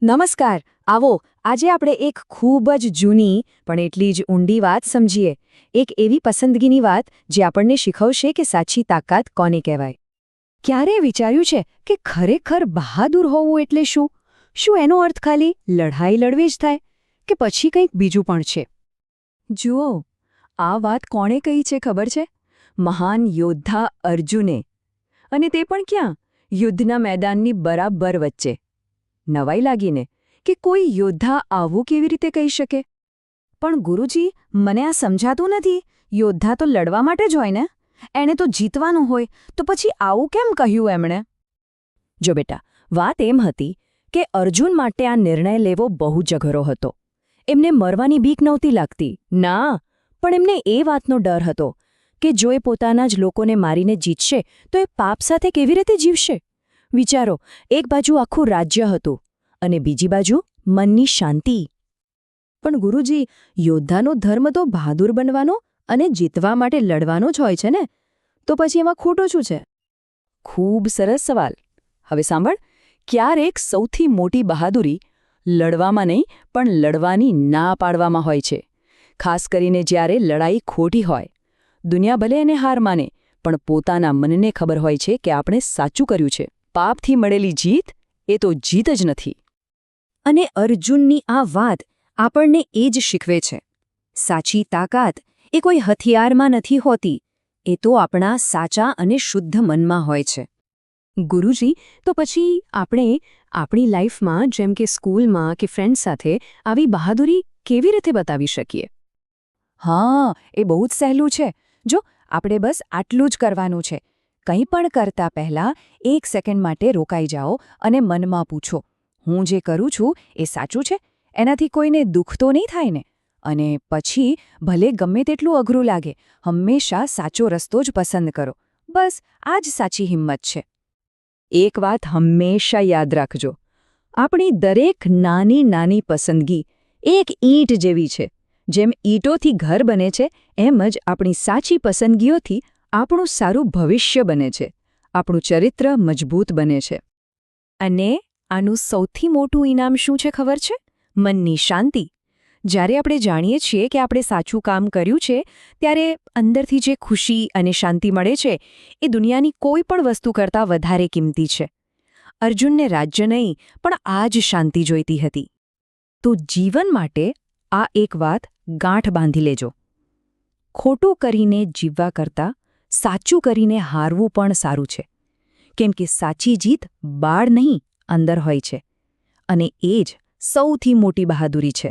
નમસ્કાર. આવો આજે આપણે એક ખૂબ જ જૂની પણ એટલી જ ઊંડી વાત સમજીએ. એક એવી પસંદગીની વાત જે આપણને શીખવશે કે સાચી તાકાત કોને કહેવાય. ક્યારે વિચાર્યું છે કે ખરેખર બહાદુર હોવું એટલે શું? શું એનો અર્થ ખાલી લડાઈ લડવી જ થાય કે પછી કંઈક બીજું પણ છે? જુઓ, આ વાત કોણે કહી છે ખબર છે? મહાન યોદ્ધા અર્જુને. અને તે પણ ક્યાં? યુદ્ધના મેદાનની બરાબર વચ્ચે. નવાઈ લાગીને કે કોઈ યોદ્ધા આવું કેવી રીતે કહી શકે? પણ ગુરુજી, મને આ સમજાતું નથી. યોદ્ધા તો લડવા માટે જ હોય ને? એણે તો જીતવાનું હોય, તો પછી આવું કેમ કહ્યું એમણે? જો બેટા, વાત એમ હતી કે અર્જુન માટે આ નિર્ણય લેવો બહુ જ અઘરો હતો. એમને મરવાની બીક નહોતી લાગતી, ના, પણ એમને એ વાતનો ડર હતો કે જો એ પોતાના જ લોકોને મારીને જીતશે તો એ પાપ સાથે કેવી રીતે જીવશે? વિચારો, એક બાજુ આખું રાજ્ય હતું અને બીજી બાજુ મનની શાંતિ. પણ ગુરુજી, યોદ્ધાનો ધર્મ તો બહાદુર બનવાનો અને જીતવા માટે લડવાનો જ હોય છે ને? તો પછી એમાં ખોટું શું છે? ખૂબ સરસ સવાલ. હવે સાંભળ, ક્યારેક સૌથી મોટી બહાદુરી લડવામાં નહીં પણ લડવાની ના પાડવામાં હોય છે. ખાસ કરીને જ્યારે લડાઈ ખોટી હોય. દુનિયા ભલે એને હાર માને, પણ પોતાના મનને ખબર હોય છે કે આપણે સાચું કર્યું છે. પાપથી મળેલી જીત એ તો જીત જ નથી. અને અર્જુનની આ વાત આપણને એ જ શીખવે છે. સાચી તાકાત એ કોઈ હથિયારમાં નથી હોતી, એ તો આપણા સાચા અને શુદ્ધ મનમાં હોય છે. ગુરુજી, તો પછી આપણે આપણી લાઈફમાં, જેમ કે સ્કૂલમાં કે ફ્રેન્ડ સાથે, આવી બહાદુરી કેવી રીતે બતાવી શકીએ? હા, એ બહુ જ સહેલું છે. જો આપણે બસ આટલું જ કરવાનું છે. કંઈ પણ કરતા પહેલાં 1 સેકન્ડ માટે રોકાઈ જાઓ અને મનમાં પૂછો, હું જે કરું છું એ સાચું છે? એનાથી કોઈને દુઃખ તો નહીં થાય ને? અને પછી ભલે ગમે તેટલું અઘરું લાગે, હંમેશા સાચો રસ્તો જ પસંદ કરો. બસ આ જ સાચી હિંમત છે. એક વાત હંમેશા યાદ રાખજો, આપણી દરેક નાની નાની પસંદગી એક ઈંટ જેવી છે. જેમ ઈંટોથી ઘર બને છે, એમ જ આપણી સાચી પસંદગીઓથી આપણું સારું ભવિષ્ય બને છે, આપણું ચરિત્ર મજબૂત બને છે. અને આનું સૌથી મોટું ઇનામ શું છે ખબર છે? મનની શાંતિ. જ્યારે આપણે જાણીએ છીએ કે આપણે સાચું કામ કર્યું છે, ત્યારે અંદરથી જે ખુશી અને શાંતિ મળે છે, એ દુનિયાની કોઈ પણ વસ્તુ કરતાં વધારે કિંમતી છે. અર્જુનને રાજ્ય નહીં, પણ આ જ શાંતિ જોઈતી હતી. તો જીવન માટે આ એક વાત ગાંઠ બાંધી લેજો. ખોટું કરીને જીવવા કરતાં સાચું કરીને હારવું પણ સારું છે. કેમ કે સાચી જીત બહાર નહીં, અંદર હોય છે. અને એ જ સૌથી મોટી બહાદુરી છે.